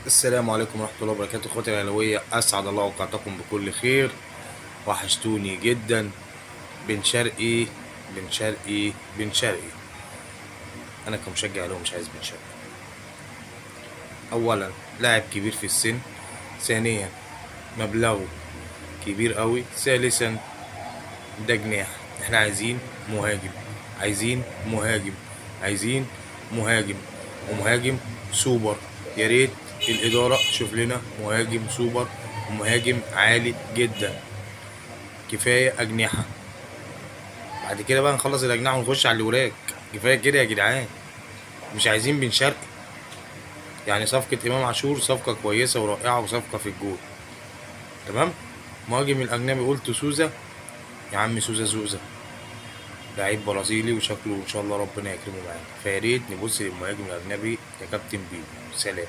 السلام عليكم ورحمة الله وبركاته. اخواتي الأهلاوية، أسعد الله أوقاتكم بكل خير. وحشتوني جدا. بن شرقي بن شرقي بن شرقي. أنا كمشجع أهلاوي مش عايز بن شرقي. أولا لاعب كبير في السن، ثانيا مبلغه كبير قوي، ثالثا ده جناح. احنا عايزين مهاجم، عايزين مهاجم، عايزين مهاجم، ومهاجم سوبر. يا ريت الإدارة تشوف لنا مهاجم سوبر ومهاجم عالي جدا. كفاية أجنحة. بعد كده بقى نخلص الأجنحة ونخش على الوراك. كفاية كده يا جدعان، مش عايزين بن شرقي. يعني صفقة إمام عاشور صفقة كويسة ورائعة وصفقة في الجول، تمام. مهاجم الأجنبي قلت سوزا. يا عم سوزا سوزا لعيب برازيلي وشكله ان شاء الله ربنا يكرمه معانا، فيا ريت نبص للمهاجم الاجنبي يا كابتن بيبو. سلام.